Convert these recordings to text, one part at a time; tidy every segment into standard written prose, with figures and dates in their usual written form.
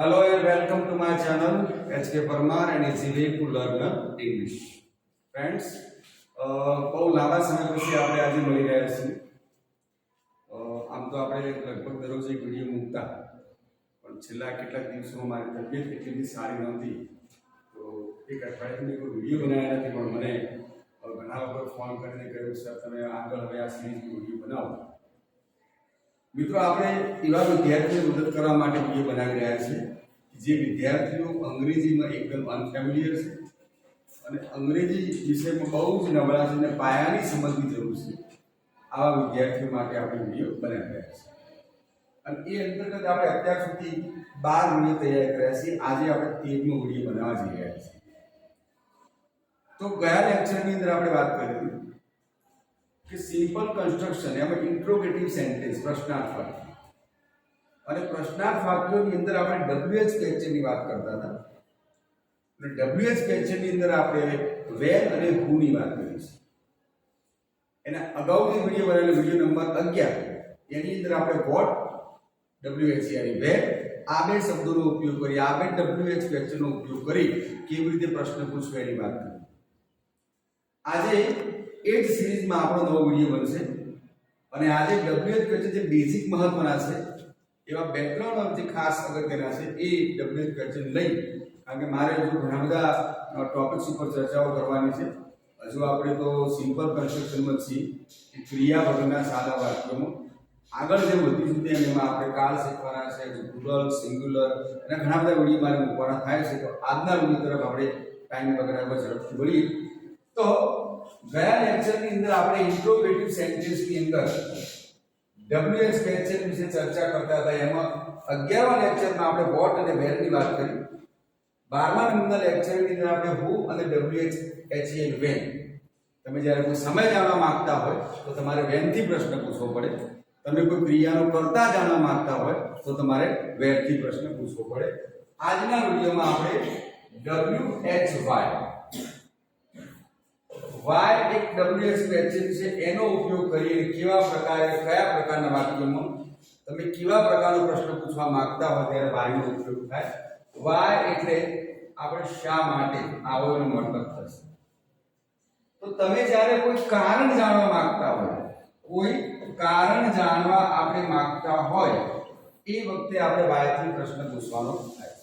Hello and welcome to my channel HK Parmar and easy way to learn English. Friends, બહુ લાંબા સમય પછી આપણે આજે મળી રહ્યા છીએ. આમ તો આપણે લગભગ દરરોજ એક વિડીયો મૂકતા, પણ છેલ્લા કેટલાક દિવસોમાં મારી તબિયત એટલી બધી સારી નહોતી, તો એક અઠવાડિયાથી કોઈ વિડીયો બનાવ્યા નથી. પણ મને ઘણા લોકો ફોન કરીને કહ્યું, સર તમે આગળ હવે આ સિરીઝ વિડીયો બનાવો. મિત્રો, આપણે એવા વિદ્યાર્થીઓને મદદ કરવા માટે વિડીયો બનાવી રહ્યા છીએ જે વિદ્યાર્થીઓ અંગ્રેજીમાં એકદમ અનફેમિલિયર છે અને અંગ્રેજી વિષયમાં બહુ જ નબળા છે અને પાયાની સમજની જરૂર છે. આવા વિદ્યાર્થીઓ માટે આપણે વિડીયો બનાવી રહ્યા છીએ અને એ અંતર્ગત આપણે અત્યાર સુધી 12 વિડીયો તૈયાર કર્યા છે. આજે આપણે 13મો વિડીયો બનાવવા જઈ રહ્યા છીએ. તો ગયા લેક્ચરની અંદર આપણે વાત કરી હતી કે સિમ્પલ કન્સ્ટ્રક્શન એમાં ઇન્ટ્રોગેટિવ સેન્ટેન્સ પ્રશ્નાર્થ વાક્ય અને પ્રશ્નાર્થ વાક્યોની અંદર આપણે WH કેચની વાત કરતા હતા અને WH કેચની અંદર આપણે વેર અને હુ ની વાત કરી છે. એના અગાઉની વિડીયો બનાવેલો વિડીયો નંબર 11 એની અંદર આપણે વોટ WH યાની વેર આ બે શબ્દોનો ઉપયોગ કરી આ બે WH કેચનો ઉપયોગ કરી કેવી રીતે પ્રશ્ન પૂછવો એની વાત કરી. આજે એ જ સિરીઝમાં આપણો નવો વિડીયો બનશે અને આજે WH કેચ જે બેઝિક મહત્વના છે એવા બેકગ્રાઉન્ડ જે ખાસ અગત્યના છે એ WH કેચન લઈ, કારણ કે મારે હજુ ઘણા બધા ટોપિક્સ ઉપર ચર્ચાઓ કરવાની છે. હજુ આપણે તો સિમ્પલ કન્સ્ટ્રક્શનમાં છીએ કે ક્રિયા વગરના સાદા વાક્યોમાં આગળ જે વધીશું તેમ એમાં આપણે કાળ શીખવાના છે, પ્લુરલ, સિંગ્યુલર અને ઘણા બધા વિડીયો મારે મૂકવાના થાય છે. તો આજના વિડીયો તરફ આપણે ટાઈમ બગાડ્યા વગર ઝડપથી વળીએ. તો ગયા લેક્ચરની અંદર આપણે ઇન્ટ્રોગેટિવ સેન્ટેન્સની અંદર WH કેચ વિશે ચર્ચા કરતા હતા. એમાં 11મા લેક્ચરમાં આપણે વોટ અને વેર ની વાત કરી. 12મા નંબરના લેક્ચરની અંદર આપણે હુ અને WH HEL વેન. તમે જ્યારે કોઈ સમય જાણવા માંગતા હોય તો તમારે વેન થી પ્રશ્ન પૂછવો પડે. તમે કોઈ ક્રિયાનો કર્તા જાણવા માંગતા હોય તો તમારે વેર થી પ્રશ્ન પૂછવો પડે. આજના વિડિયોમાં આપણે why એક WH કેચ છે એનો ઉપયોગ કરીને કયા પ્રકારના વાક્યોમાં તમે કેવા પ્રકારનો પ્રશ્ન પૂછવા માંગતા હો ત્યારે why નો ઉપયોગ થાય. why એટલે આપણે શા માટે આવો એનો મતલબ થશે. તો તમે જ્યારે કોઈ કારણ જાણવા માંગતા હોય એ વખતે આપણે why થી પ્રશ્ન પૂછવાનો થાય.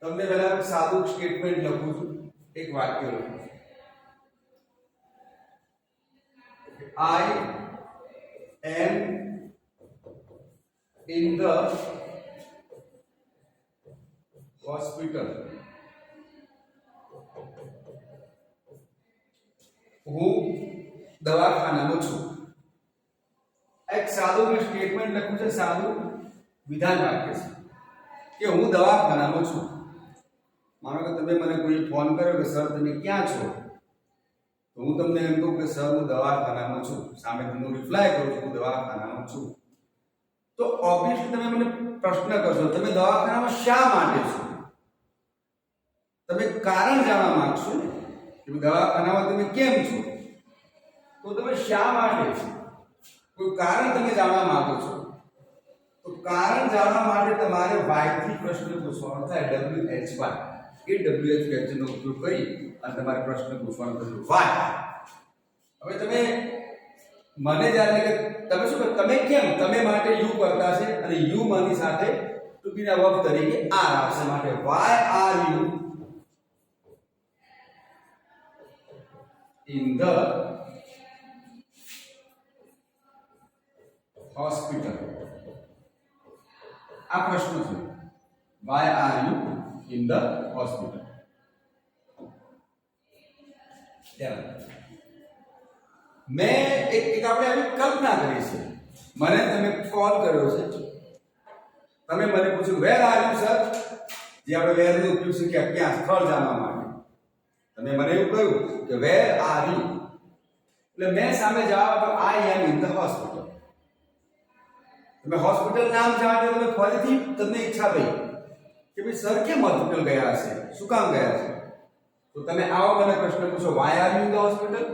તમને પહેલા સાદું સ્ટેટમેન્ટ લખું છું, એક વાક્ય લખું છું. I am in the hospital. હું દવાખાનામાં છું. એક સાદું સ્ટેટમેન્ટ લખ્યું છે, સાદું વિધાન વાક્ય છે કે હું દવાખાનામાં છું. માનો કે તમે મને કોઈ ફોન કર્યો કે સર તમે ક્યાં છો, તો હું તમને એમ કહું કે સર હું દવાખાનામાં છું. સામે તમને રિપ્લાય કરું છું હું દવાખાનામાં છું. તો ઓબ્વિયસલી તમે મને પ્રશ્ન કરશો તમે દવાખાનામાં શા માટે છો. તમે કારણ જાણવા માંગશો ને કે દવાખાનામાં તમે કેમ છો. તો તમે શા માટે છો, કોઈ કારણ તમે જાણવા માંગો છો. તો કારણ જાણવા માટે તમારે why થી પ્રશ્ન પૂછવાનો થાય. WH એ WH કેચનો ઉપયોગ કરી અને તમારે પ્રશ્ન પૂછવાનો થશે why. હવે તમે મને જ્યારે કે તમે શું તમે કેમ તમે માટે યુ કરતા છે અને યુ માની સાથે ટુ બી ના વર્બ તરીકે આર આવશે. માટે why are you in the hospital. આ પ્રશ્ન છે, why are you in the hospital. મેં એક આપણે આવી કલ્પના કરી છે. મને તમે કોલ કર્યો છે, તમે મને પૂછ્યું વેર આર યુ સર, જે આપણે વેર નો ઉપયોગ છે કે ક્યાં સ્થળ જાણવા માટે. તમે મને એવું કહ્યું કે વેર આર યુ, એટલે મેં સામે જવાબ આપ્યો આઈ એમ ઇન ધ હોસ્પિટલ. તમે હોસ્પિટલ નામ જાણ્યું તમે ફરીથી તમને ઈચ્છા થઈ કે ભાઈ સર કેમ હોસ્પિટલ ગયા હશે, શું કામ ગયા છે. તો તમે આવો મને પ્રશ્ન પૂછો why are you in the hospital.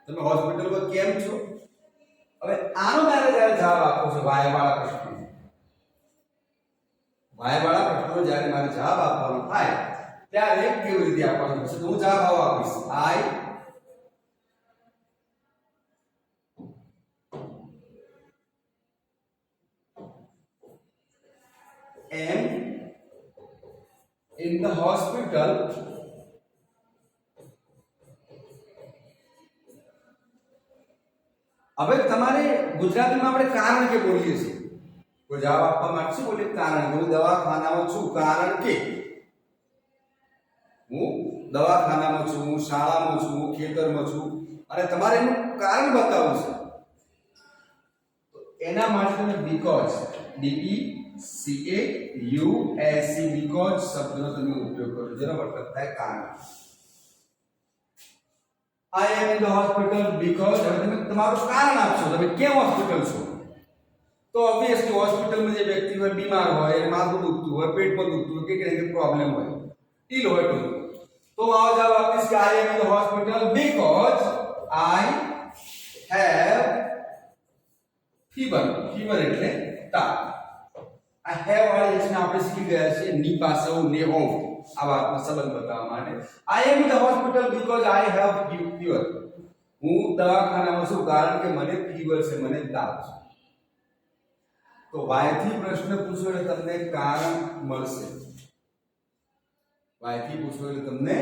તમે હોસ્પિટલમાં કેમ છો. હવે આનો મારે જ્યારે જવાબ આપવો છે why વાળા પ્રશ્ન, વાય વાળા પ્રશ્નનો જ્યારે મારે જવાબ આપવાનો થાય ત્યારે કેવી રીતે આપવાનો છે તો હું જવાબ આવો આપીશ આઈ am in the hospital હવે તમારે ગુજરાતીમાં આપણે કારણ કે બોલીએ છીએ કોઈ જવાબ આપવા માંગશે બોલે કારણ કે હું દવાખાનામાં છું કારણ કે હું દવાખાનામાં છું હું શાળામાં છું હું ખેતરમાં છું અને તમારે એનું કારણ બતાવવું છે તો એના માટે તમે બીકોઝ BECAUSE બીકોઝ શબ્દનો તમે ઉપયોગ કરો જેનો મતલબ થાય કારણ I am in the hospital because હવે તમે તમારું કારણ આપશો તમે કેમ હોસ્પિટલ છો તો ઓબ્વિયસલી હોસ્પિટલમાં જે વ્યક્તિ હોય બીમાર હોય એને માથું દુખતું હોય પેટમાં દુખતું હોય કે પ્રોબ્લેમ હોય ઈલ હોય તો આવો જવાબ આપીશ કે I am in the hospital because I have fever એટલે તાવ I have વાળી એક્શન આપણે શીખી ગયા છે ની પાસે હું ને હોઉં આ વાતનો સંબંધ બતાવવા માટે I am in the hospital because I have fever હું દવાખાનામાં છું કારણ કે મને ફીવર છે મને તાવ છે તો why થી પ્રશ્ન પૂછો એટલે તમને કારણ મળશે why થી પૂછો એટલે તમને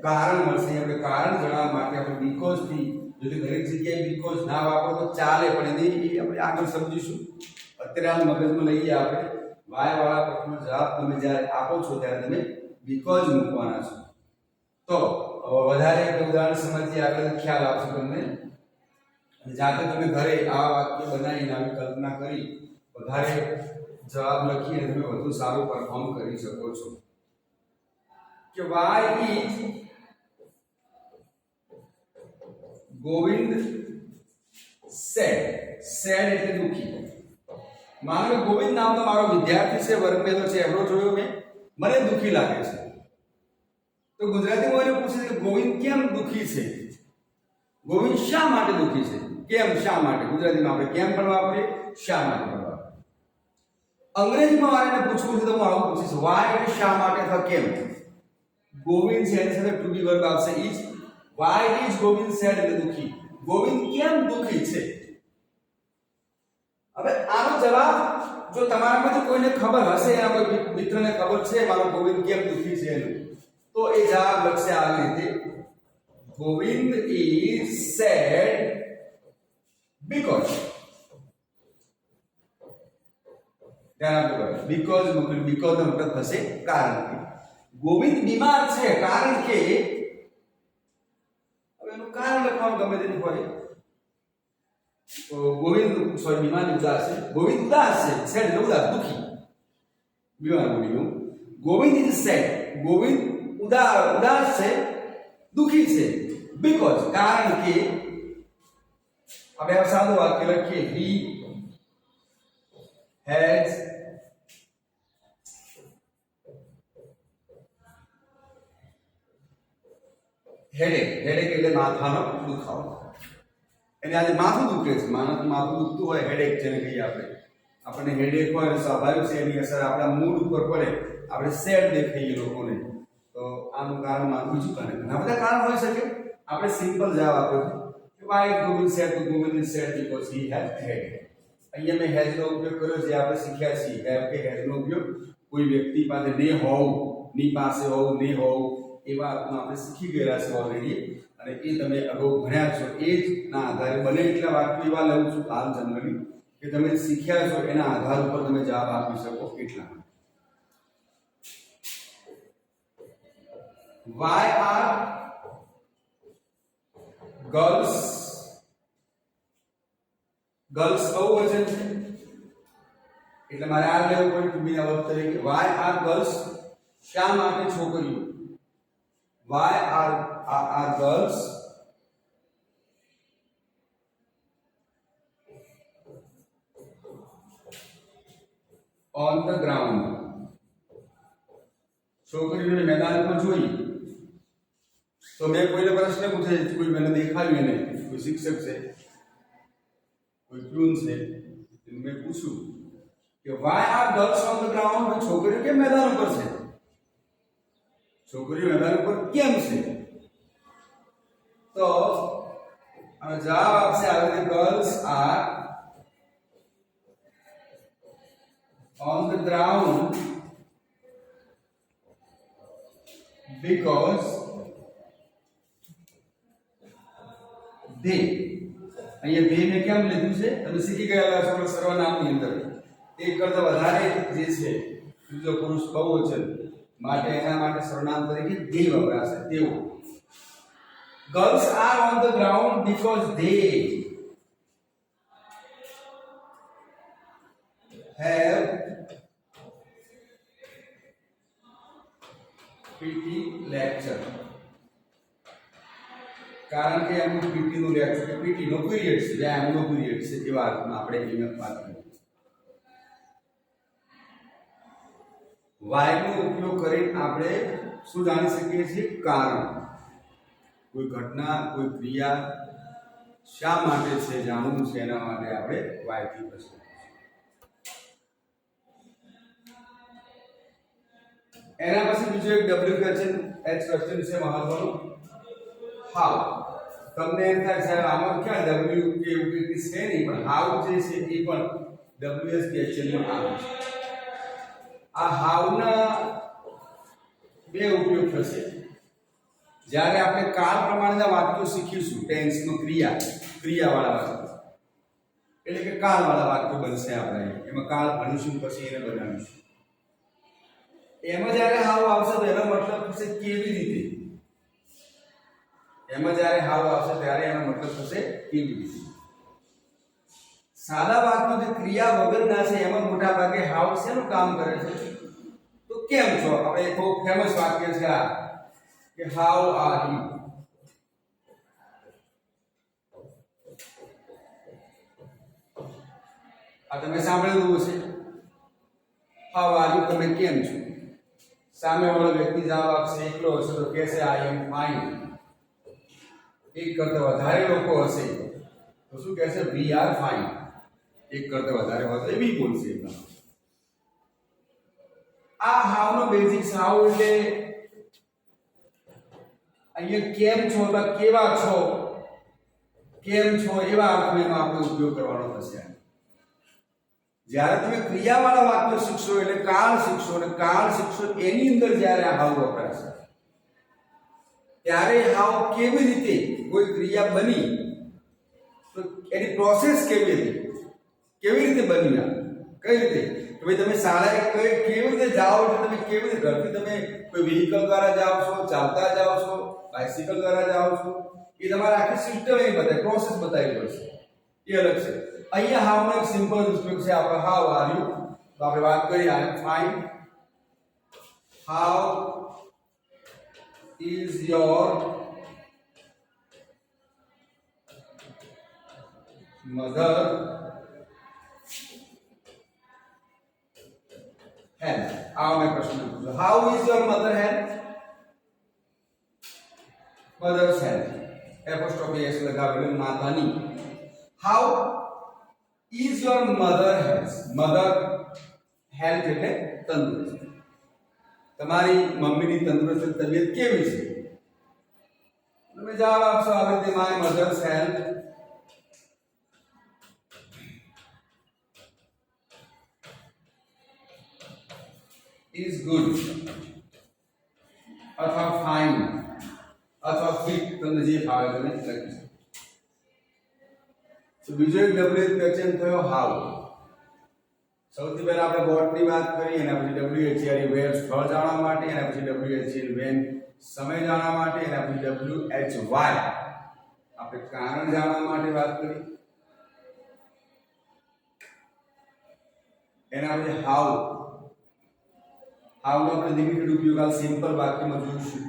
કારણ મળશે આપણે કારણ જણાવવા માટે આપણે because થી જો દરેક જગ્યાએ because ના વાપરો તો ચાલે પણ એની આપણે આગળ સમજીશું અત્યારે આ મગજમાં લઈએ આપણે why વાળા પ્રશ્નનો જવાબ તમે જ્યારે આપો છો ત્યારે તમે because મૂકવાના છો તો વધારે એક ઉદાહરણ સમજીએ આગળ ખ્યાલ આવશે તમને અને જાતે તમે ઘરે આ વાક્ય બનાવીને આવી કલ્પના કરી વધારે જવાબ લખીને તમે વધુ સારું પરફોર્મ કરી શકો છો કે why is ગોવિંદ sad એટલે દુખી માનો કે ગોવિંદ નામ તો મારો વિદ્યાર્થી છે વર્ગમાં તો છે એવડો જોયો મને દુખી લાગે છે તો ગુજરાતીમાં એને પૂછે કે ગોવિંદ કેમ દુખી છે ગોવિંદ શા માટે દુખી છે કેમ શા માટે ગુજરાતીમાં આપણે કેમ પણ વાપરીએ શા માટે પણ વાપરીએ અંગ્રેજીમાં વાળાને પૂછવું છે તો હું આવું પૂછીશ why એટલે શા માટે અથવા કેમ ગોવિંદ છે એની સાથે ટુ બી વર્બ આવશે is why is Govind sad એટલે દુખી ગોવિંદ કેમ દુખી છે હવે આનો જવાબ જો તમારામાંથી કોઈને ખબર હશે એના કોઈ મિત્રને ખબર છે મારો ગોવિંદ કેમ દુખી છે એનું તો એ જવાબ લખશે આવી રીતે Govind is sad because because નો મતલબ થશે કારણ કે ગોવિંદ બીમાર છે કારણ કે હવે એનું કારણ લખવાનું ગમે તેની હોય તો ગોવિંદ બીમાર ઉદાસ છે ગોવિંદ ઉદાસ છે સેડ એટલે ઉદાસ દુખી બીમાર બોલ્યું ગોવિંદ ઇઝ સેડ ગોવિંદ ઉદાસ છે દુખી છે બીકોઝ કારણ કે હવે આ સાદું વાક્ય લખીએ he has headache એટલે માથાનો દુખાવો એને આજે માથું દુખે છે માથું દુખતું હોય હેડેક જેને કહીએ આપણને હેડેક હોય સ્વાભાવિક છે એની અસર આપણા મૂડ ઉપર પડે આપણે સેડ દેખાઈએ લોકોને તો આનું કારણ માથું બીજું કારણ ઘણા બધા કારણ હોઈ શકે આપણે સિમ્પલ જવાબ આપ્યો કે why ગોવિંદ સેડ તો Govind is said because he has headache અહીંયા મેં હેઝ નો ઉપયોગ કર્યો જે આપણે શીખ્યા છીએ કે હેઝ નો ઉપયોગ કોઈ વ્યક્તિ પાસે ને હોવું ની પાસે હોવું ને હોવું એ વાતમાં આપણે શીખી ગયેલા છે ઓલરેડી અને એ તમે અગાઉ ભણ્યા છો એ જ ના આધારે બને એટલા વાક્ય એવા લઉં છું હાલ જનરલી કે તમે શીખ્યા છો એના આધાર ઉપર તમે જવાબ આપી શકો એટલા why are girls બહુવચન છે એટલે મારે આ લેવું પડે ટુ બી ના વર્બ તરીકે why are girls શા માટે છોકરીઓ why are girls on the ground છોકરીઓને મેદાનમાં જોઈ તો મેં કોઈને પ્રશ્ન પૂછે કોઈ મને દેખાડ્યું એને કોઈ શિક્ષક છે કોઈ પ્યુન છે મેં પૂછ્યું કે why are girls on the ground છોકરીઓ કેમ કે મેદાન ઉપર છે? છોકરીઓ મેદાન ઉપર કેમ છે? તો જવાબ આપશે આવી રીતે, girls are on the ground because they, અહીંયા બે ને કેમ લીધું છે? તમે શીખી ગયેલા છો સર્વનામની અંદર એક કરતા વધારે જે છે બીજો પુરુષ બહુવચન માટે એના માટે સર્વનામ તરીકે they વપરાશે. તેઓ girls are on the ground because they have PT lecture. કારણ કે એમનું PT નું લેક્ચર કે PT નો પીરિયડ છે, વ્યાયામનો પીરિયડ છે, એવા અર્થમાં આપણે અહીંયા વાત કરીએ. why નો ઉપયોગ કરીને આપણે શું જાણી શકીએ છીએ? કારણ. કોઈ ઘટના, કોઈ ક્રિયા શા માટે છે જાણવું છે એના માટે આપણે why થી પ્રશ્ન. એના પછી બીજો એક W ક્વેશ્ચન H ક્વેશ્ચન છે મહત્વનો, હાઉ. તમને એમ થાય સાહેબ આમાં ક્યાં W કે એવું કંઈ છે નહીં, પણ હાઉ જે છે એ પણ WS ક્વેશ્ચનમાં આવે છે. આ હાઉ ના બે ઉપયોગ થશે. જ્યારે આપણે કાળ પ્રમાણના વાક્યો શીખીશું, ટેન્સનો ક્રિયાવાળા વાક્યો, એટલે કે કાળવાળા વાક્યો બનશે. આપણે એમાં કાળ ભણીશું પછી એને બનાવીશું. એમાં જ્યારે હાવ આવશે તો એનો મતલબ થશે કેવી રીતે. એમાં જ્યારે હાવ આવશે ત્યારે એનો મતલબ થશે કેવી રીતે. સાદા વાક્યો જે ક્રિયા વગરના છે એમાં મોટા ભાગે હાવ શેનું કામ કરે છે? તો કેમ છો? આપણે એક બહુ ફેમસ વાક્ય છે આ કે હાઉ આર યુ. આ તમે સાંભળેલું હશે. હાઉ આર યુ, તમે કેમ છો? સામે વાળો વ્યક્તિ જવાબ આપશે એકલો હશે તો કહેશે આઈ એમ ફાઇન. એક કરતા વધારે લોકો હશે તો શું કહેશે? We are fine. એક કરતા વધારે હોય તો એ બી બોલશે. આ હાઉ નો બેઝિક્સ. હાઉ એટલે અહીંયા કેમ છો અથવા કેવા છો, કેમ છો એવા અર્થમાં આપણે ઉપયોગ કરવાનો થશે. જ્યારે તમે ક્રિયાવાળા વાક્યો શીખશો એટલે કાળ શીખશો, અને કાળ શીખશો એની અંદર જ્યારે આ હાવ વપરાશે ત્યારે હાવ કેવી રીતે કોઈ ક્રિયા બની તો એની પ્રોસેસ કેવી રીતે બની, કઈ રીતે કે ભાઈ તમે શાળાએ કેવી રીતે જાઓ છો, તમે કેવી રીતે ઘરથી તમે કોઈ વ્હીકલ દ્વારા જાઓ છો, ચાલતા જાઓ છો, બાઇસિકલ દ્વારા જાઓ છો, એ તમારે આખી સિસ્ટમ એ બતાવે, પ્રોસેસ બતાવી પડશે. એ અલગ છે. અહીંયા હાવ નો એક સિમ્પલ ઉપયોગ છે આપણે હાઉ આર યુ. તો આપણે વાત કરીએ I am fine. How is your mother health. આવો મેં પ્રશ્ન પૂછ્યો, how is your mother health? Mother's health apostrophe S લગાવેલું, માતાની. How is your mother health? Mother health એટલે તંદુરસ્ત. તમારી મમ્મીની તંદુરસ્ત તબિયત કેવી છે? તમે જવાબ આપશો આવી રીતે, my mother's health is good અથવા fine અથવા fit, તમને જે ફાવે તમે લખી શકો. તો બીજો એક ડબલ્યુ ક્વેશ્ચન થયો હાઉ. સૌથી પહેલા આપણે વોટ ની વાત કરી, એના પછી WHER વેર સ્થળ જાણવા માટે, એના પછી WHER વેન સમય જાણવા માટે, એના પછી WHY આપણે કારણ જાણવા માટે વાત કરી, એના પછી હાઉ. હાઉ નો આપણે લિમિટેડ ઉપયોગ આ સિમ્પલ વાક્યમાં જોઈશું.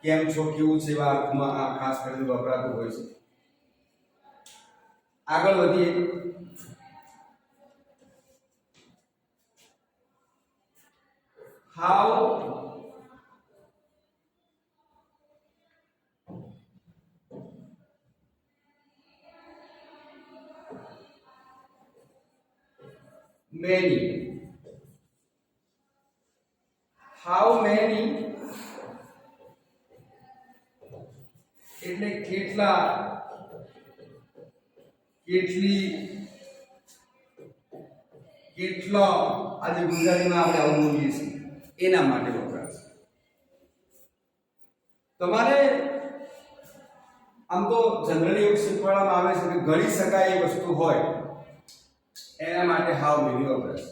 કેમ છો, કેવું છે એવા અર્થમાં આ ખાસ કરીને વપરાતું હોય છે. આગળ વધીએ. હાઉ many હાઉ મેની એટલે કેટલા, કેટલી, કેટલો, આજે ગુજરાતીમાં આપણે આવું બોલીએ છીએ એના માટે વપરાશ. તમારે આમ તો જનરલી એવું શીખવાડવામાં આવે છે કે ગણી શકાય એ વસ્તુ હોય એના માટે હાઉ મેની વપરાશ.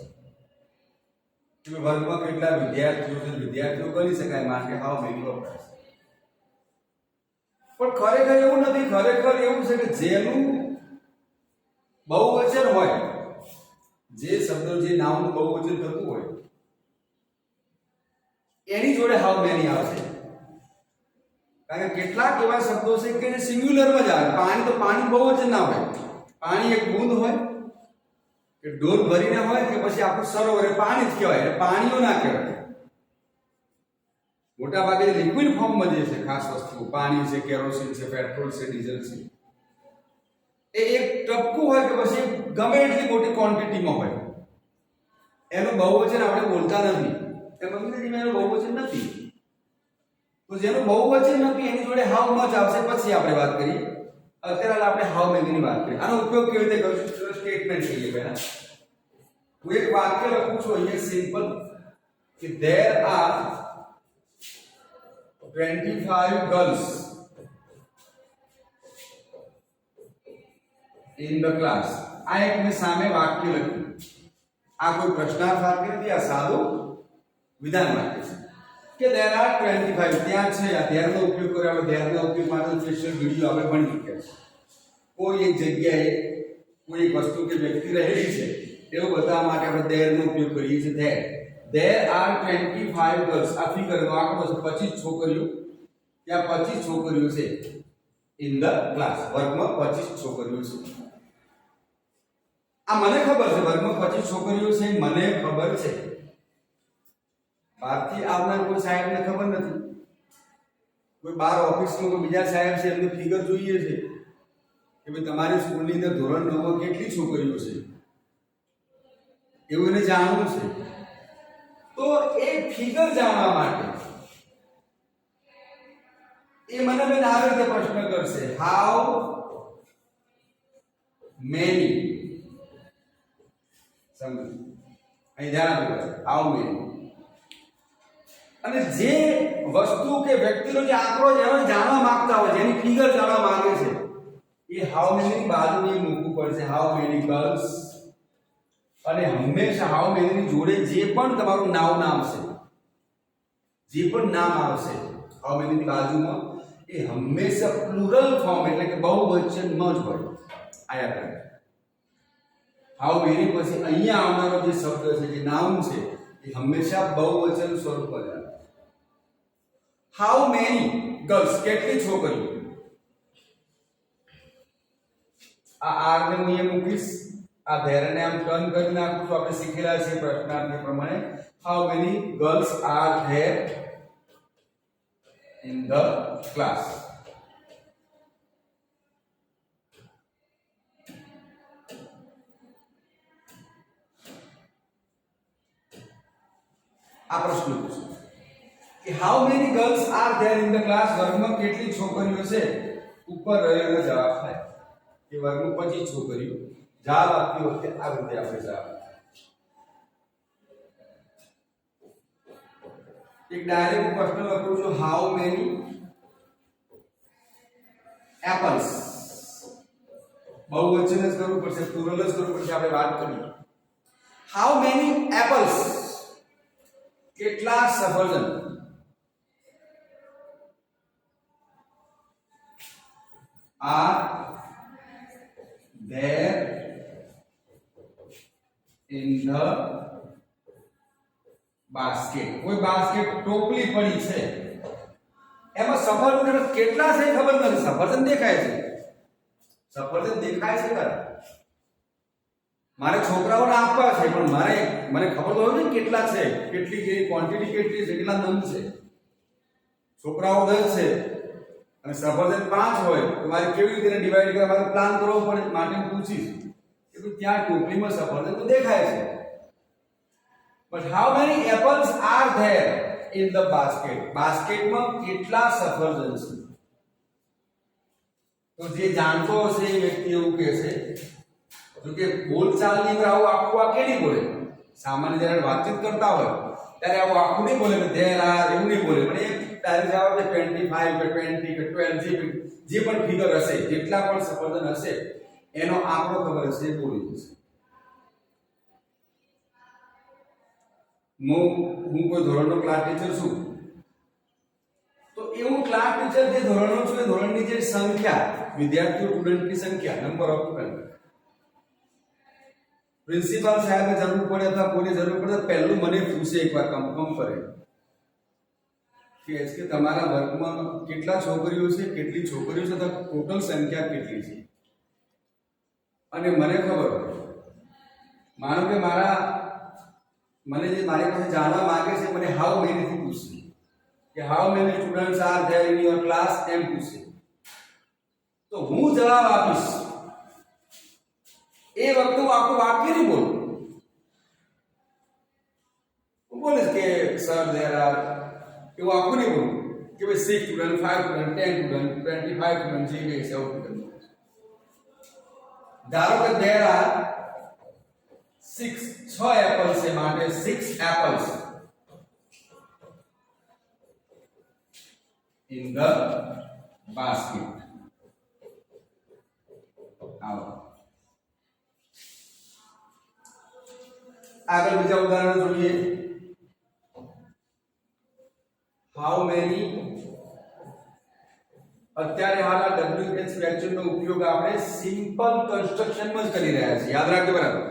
તમે વર્ગમાં કેટલા વિદ્યાર્થીઓ છે, વિદ્યાર્થીઓ ગણી શકાય માટે હાઉ મેની વપરાશ. પણ ખરેખર એવું નથી. ખરેખર એવું છે કે જેનું બહુવચન હોય, જે શબ્દ, જે નામનું બહુવચન થતું હોય એની જોડે હાઉ મેની આવશે. કારણ કે કેટલાક એવા શબ્દો છે કે જે સિંગ્યુલરમાં જ આવે. પાણી તો પાણી બહુવચન ના હોય. પાણી એક બૂંદ હોય કે ડોલ ભરીને હોય કે પછી આખું સરોવર એ પાણી જ કહેવાય. એટલે પાણીઓ ના કહેવાય. મોટા ભાગે લિક્વિડ ફોર્મમાં જે છે ખાસ વસ્તુ પાણી છે, કેરોસીન છે, પેટ્રોલ છે, ડીઝલ છે, એ એક ટપકું હોય કે પછી ગમે એટલી મોટી ક્વોન્ટિટીમાં હોય. એનું બહુવચન આપણે બોલતા નથી. એમ અંગ્રેજીમાં એનું બહુવચન નથી. તો જેનું બહુવચન નથી એની જોડે હાઉ મચ આવશે. પછી આપણે વાત કરીએ. અત્યારે આપણે હાઉ મેનીની વાત કરીએ. આનો ઉપયોગ કેવી રીતે કરશું? ચલો સ્ટેટમેન્ટ કહીએ પહેલા. હું એક વાક્ય લખું છું અહીંયા સિમ્પલ કે there are 25 girls in the class. આ એક મેં સામે વાક્ય લખ્યું. આ કોઈ પ્રશ્નાર્થ વાક્ય નથી. આ સાદું વિધાન વાક્ય છે કે there are 25. ત્યાં છે. આ there નો ઉપયોગ કર્યો. આપણે there નો ઉપયોગ માટે સ્પેશિયલ વિડિયો આપણે ભણી ચૂક્યા છે. કોઈ એક જગ્યાએ કોઈ એક વસ્તુ કે વ્યક્તિ રહેલી છે એવું બતાવવા માટે આપણે there નો ઉપયોગ કરીએ છીએ. there are 25 girls. આ ફિગરનો આંકડો છે. 25 છોકરીઓ. ત્યાં 25 છોકરીઓ છે in the class. વર્ગમાં 25 છોકરીઓ છે. આ મને ખબર છે વર્ગમાં 25 છોકરીઓ છે. મને ખબર છે. બહારથી આવનાર કોઈ સાહેબને ખબર નથી. કોઈ બાર ઓફિસમાં કોઈ બીજા સાહેબ છે એમને ફિગર જોઈએ છે કે ભાઈ તમારી સ્કૂલની અંદર ધોરણ 9 માં કેટલી છોકરીઓ છે એવું એને જાણવું છે. તો એ ફિગર જાણવા માટે એ મને બેન આ રીતે પ્રશ્ન કરશે હાઉ મેની. સમજ અહીં ધ્યાન આપવું. હાઉ મેની અને જે વસ્તુ કે વ્યક્તિનો જે આંકડો જેનો જાણવા માંગતા હોય, જેની ફિગર જાણવા માંગે છે, એ હાઉ મેની બાજુની મૂકવું પડશે. How many girls. અને હંમેશા હાઉ મેની જોડે જે પણ તમારું નામ આવશે, જે પણ નામ આવશે હાઉ મેની બાજુમાં, એ હંમેશા પ્લુરલ ફોર્મ એટલે કે બહુવચનમાં જ હોય. આયા કરે હાઉ મેની પછી અહીંયા આવનારો જે શબ્દ છે, જે નામ છે, એ હંમેશા બહુવચન સ્વરૂપમાં જ આવે. How many girls. કેટલી છોકરીઓ. આ આર ને હું અહીંયા મૂકીશ. આ ધેરને આમ ટર્ન કરી નાખું તો આપણે શીખેલા છે પ્રશ્નાર્થ પ્રમાણે. How many girls are there in the class. આ પ્રશ્ન પૂછો કે how many girls are there in the class. વર્ગમાં કેટલી છોકરીઓ છે? ઉપર રહેલો જવાબ થાય કે વર્ગમાં 25 છોકરીઓ. જવાબ આપતી વખતે આ રીતે આપણે જવાબ એક ડાયરેક્ટ પ્રશ્ન લખું છું હાઉ મેની એપલ્સ. બહુવચન જ કરવું પડશે, પ્લુરલ જ કરવું પડશે. આપણે વાત કરીએ હાઉ મેની એપલ્સ. કેટલા સફરજન. are there in the basket. કોઈ બાસ્કેટ ટોપલી પડી છે એમાં સફરજન કેટલા છે ખબર નથી. સફરજન દેખાય છે. સફરજન દેખાય છે ખરા. મારે છોકરાઓને આપવા છે પણ મને ખબર તો હોય ને કેટલા છે, કેટલી કે ક્વોન્ટિટી કેટલી છે, કેટલા નંગ છે. છોકરાઓ 10 છે અને સફરજન 5 હોય તો મારે કેવી રીતે ડિવાઈડ કરવા માટે પ્લાન કરવો પડે. માટે હું પૂછીશ કે ત્યાં ટોપલીમાં સફરજન તો દેખાય છે, but how many apples are there in the basket. બાસ્કેટમાં કેટલા સફરજન છે? તો જે જાણતો હશે એ વ્યક્તિ એવું કહેશે, જો કે બોલચાલની અંદર આવું આખું વાક્ય નહીં બોલે. સામાન્ય જ્યારે વાતચીત કરતા હોય ત્યારે આવું આખું નહીં બોલે, there are એવું નહીં બોલે, પણ એ ડાયરેક્ટ જવાબ છે 25 કે 20 કે 12 જે પણ ફિગર હશે, જેટલા પણ સફરજન હશે એનો આંકડો ખબર હશે એ બોલી જશે. હું કોઈ ધોરણનો ક્લાસ ટીચર છું, તો એવું ક્લાસ ટીચર જે ધોરણનો છું એ ધોરણની જે સંખ્યા, વિદ્યાર્થીઓ સ્ટુડન્ટની સંખ્યા, નંબર ઓફ સ્ટુડન્ટ, પ્રિન્સિપાલ સાહેબને જરૂર પડે અથવા કોઈને જરૂર પડે પહેલું મને પૂછે, એકવાર કન્ફર્મ કરે કે તમારા વર્ગમાં કેટલા છોકરીઓ છે, કેટલી છોકરીઓ છે, તો ટોટલ સંખ્યા કેટલી છે. અને મને ખબર હોય, માનો કે મને જે મારી પાસે જાણવા માંગે છે, મને હાઉ મેની થી પૂછશે કે how many students are there in your class, એમ પૂછશે. તો હું જવાબ આપીશ, એ વખતે હું આખું વાક્ય નહીં બોલું. હું બોલીશ કે સર ધેર આર, એવું આખું નહીં બોલું કે ભાઈ 6 સ્ટુડન્ટ, 5 સ્ટુડન્ટ, 10 સ્ટુડન્ટ, 25 સ્ટુડન્ટ, જે કઈ છે એવું બોલું. ધારો કે ધેર આર 6 એપલ્સ છે, માટે 6 એપલ્સ in the basket. આગળ બીજા ઉદાહરણ જોઈએ. હાઉ મેની, અત્યારે હાલ WH ફ્રેક્ચર નો ઉપયોગ આપણે સિમ્પલ કન્સ્ટ્રક્શનમાં જ કરી રહ્યા છીએ, યાદ રાખજો બરાબર.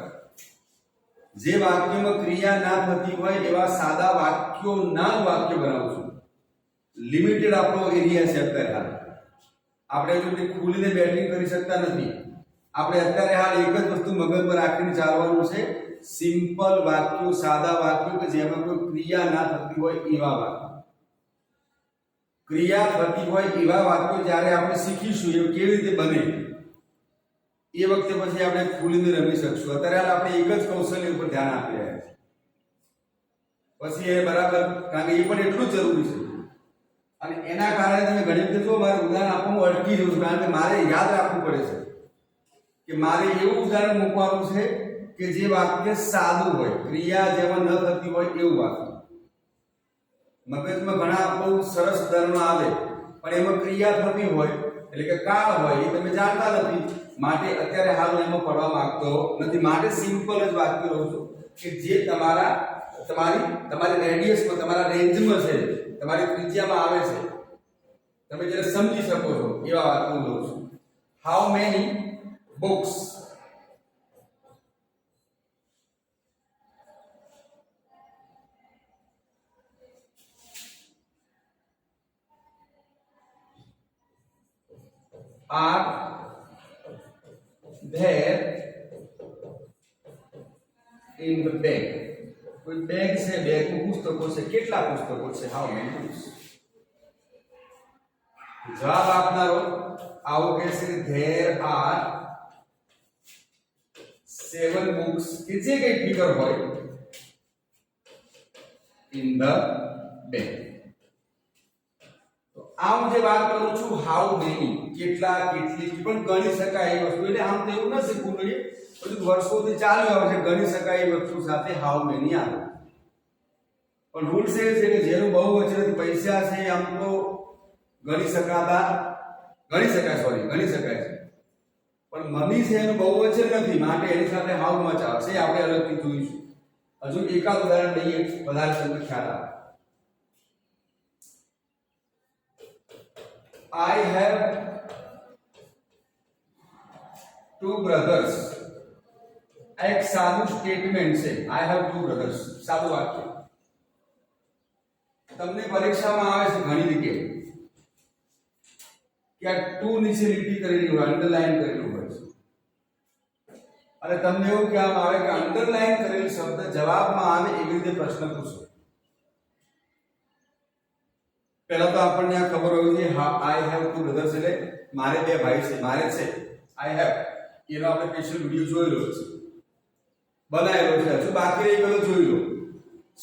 જે વાક્યમાં ક્રિયા ના થતી હોય એવા સાદા વાક્યો ના વાક્ય બનાવું છું. લિમિટેડ આપણો એરિયા છે અત્યારે હાલ. આપણે જો ખુલીને બેટિંગ કરી શકતા નથી. આપણે અત્યારે હાલ એક જ વસ્તુ મગજમાં રાખીને ચાલવાનું છે, સિમ્પલ વાક્યો, સાદા વાક્યો કે જેમાં કોઈ ક્રિયા ના થતી હોય એવા વાક્યો. ક્રિયા થતી હોય એવા વાક્યો જ્યારે આપણે શીખીશું એ કેવી રીતે બને એ વખતે પછી આપણે ખુલીને રમી શકશું. અત્યારે હાલ આપણે એક જ કૌશલ્ય ઉપર ધ્યાન આપી રહ્યા છીએ. પછી એ બરાબર, કારણ કે એ પણ એટલું જ જરૂરી છે. અને એના કારણે તમે ઘણી વખત જો મારે ઉદાહરણ આપવાનું અટકી જવું છું, કારણ કે મારે યાદ રાખવું પડે છે કે મારે એવું ઉદાહરણ મૂકવાનું છે કે જે વાક્ય સાદું હોય, ક્રિયા જેમાં ન થતી હોય એવું વાક્ય. મગજમાં ઘણા બહુ સરસ ઉદાહરણો આવે પણ એમાં ક્રિયા થતી હોય, એટલે કે કાળ હોય, એ તમે જાણતા નથી, માટે અત્યારે હાલ હું એમાં પડવા માંગતો નથી. માટે સિમ્પલ જ વાક્ય લઉં છું કે જે તમારી રેડિયસમાં, તમારા રેન્જમાં છે, તમારી ત્રિજ્યામાં આવે છે, તમે જેને સમજી શકો છો એવા વાક્યો લઉં છું. How many books are there in the bag. કોઈ બેગ છે, બેગમાં પુસ્તકો છે, કેટલા પુસ્તકો છે? How many books. જવાબ આપનારો આવો કહેશે કે there are 7 books, કે જે કઈ ફિગર હોય in the bag. આમ જે વાત કરું છું હાઉ મેની, કેટલા, કેટલી, પણ ગણી શકાય એ વસ્તુ, એટલે આમ તો એવું ન શીખવું જોઈએ, બધું વર્ષોથી ચાલ્યું આવે છે ગણી શકાય એ વસ્તુ સાથે હાઉ મેની આવે. પણ રૂલ્સ એ છે કે જેનું બહુ વચન પૈસા છે આમ તો ગણી શકાય છે, પણ મની છે એનું બહુ વચન નથી, માટે એની સાથે હાઉ મચ આવશે, આપણે અલગથી જોઈશું. હજુ એકાદ ઉદાહરણ લઈએ, વધારે તમને ખ્યાલ આવે. I have 2 brothers. આ એક સાદું સ્ટેટમેન્ટ છે. I have 2 brothers, સાદું વાક્ય. તમને પરીક્ષામાં આવે છે ઘણી જગ્યાએ કે આ 2 નીચે લીટી કરેલી હોય, અંડરલાઈન કરેલું હોય છે, અને તમને એવું કહેવામાં આવે કે અંડરલાઈન કરેલ શબ્દ જવાબમાં આવે એવી રીતે પ્રશ્ન પૂછો. પહેલા તો આપણને આ ખબર હોવી જોઈએ, આઈ હેવ 2 brothers એટલે મારે 2 ભાઈ છે, મારે છે. આઈ હેવ એનો આપણે સ્પેશિયલ વિડિયો જોયેલો છે, બનાવેલો છે, હજુ બાકી રહી ગયેલો જોઈ લો,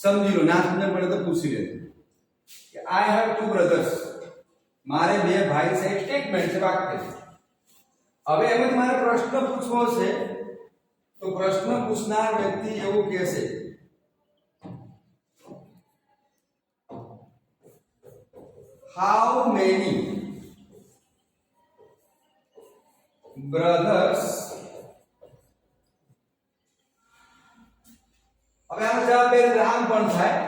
સમજી લો, ના સમજ પડે તો પૂછી લેજો. આઈ હેવ ટુ બ્રધર્સ, મારે બે ભાઈ છે, એક સ્ટેટમેન્ટ છે, વાક્ય છે. હવે એમ જ મારે પ્રશ્ન પૂછવો છે, તો પ્રશ્ન પૂછનાર વ્યક્તિ એવું કહેશે હાઉ મેની brothers. હવે આનો જવાબ બે રામ પણ થાય.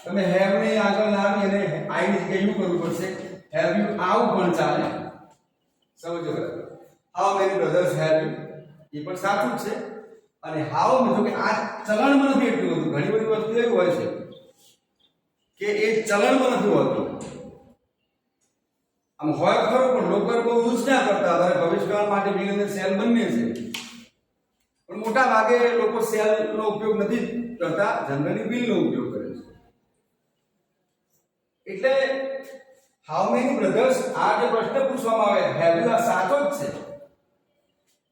તમે હેવ ને આગળ લાવી અને આઈ ની જગ્યાએ યુ કરવું પડશે. હેવ યુ આવું પણ ચાલે. સમજો બરાબર. How many brothers have you, એ પણ સાચું જ છે. અને હાઉ જો કે આ ચલણમાં નથી એટલું બધું. ઘણી બધી વસ્તુ એવી હોય છે કે એ ચલણમાં નથી હોતું. આમ હોય ખરો પણ લોકો બહુ યુઝ ના કરતા. હવે ભવિષ્યકાળ માટે બિલ અને સેલ બંને છે, પણ મોટા ભાગે લોકો સેલ નો ઉપયોગ નથી કરતા, જનરલી બિલ નો ઉપયોગ કરે છે. એટલે હાઉ મેની બ્રધર્સ, આ જે પ્રશ્ન પૂછવામાં આવે હેવ યુ, આ સાચો જ છે.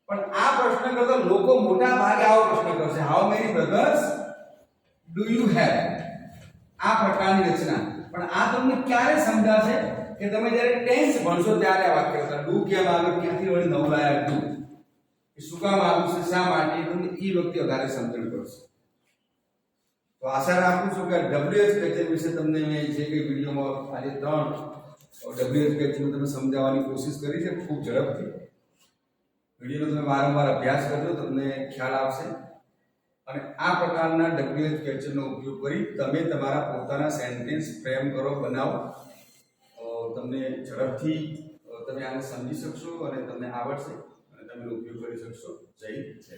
પણ આ પ્રશ્ન કરતા લોકો મોટા ભાગે આવો પ્રશ્ન કરશે how many brothers do you have, આ પ્રકારની રચના. પણ આ તમને ક્યારે સમજાશે કે તમે જ્યારે ટેન્સ ભણશો ત્યારે આ વાક્ય કરતા ડુ કેમ આવ્યું, ક્યાંથી વળી નવું લાયા ડુ, એ શું કામ આવ્યું છે, શા માટે, તમને એ વખતે વધારે સમજણ પડશે. તો આશા રાખું છું કે WH પેચર વિશે તમને મેં જે કઈ વિડીયોમાં આજે 3 WH પેચર તમે સમજાવવાની કોશિશ કરી છે ખૂબ ઝડપથી. વિડીયોનો તમે વારંવાર અભ્યાસ કરજો, તમને ખ્યાલ આવશે. અને આ પ્રકારના WH પેચરનો ઉપયોગ કરી તમે તમારા પોતાના સેન્ટેન્સ ફ્રેમ કરો, બનાવો. તમને ઝડપથી તમે આને સમજી શકશો અને તમને આવડશે અને તમે ઉપયોગ કરી શકશો. જય જય.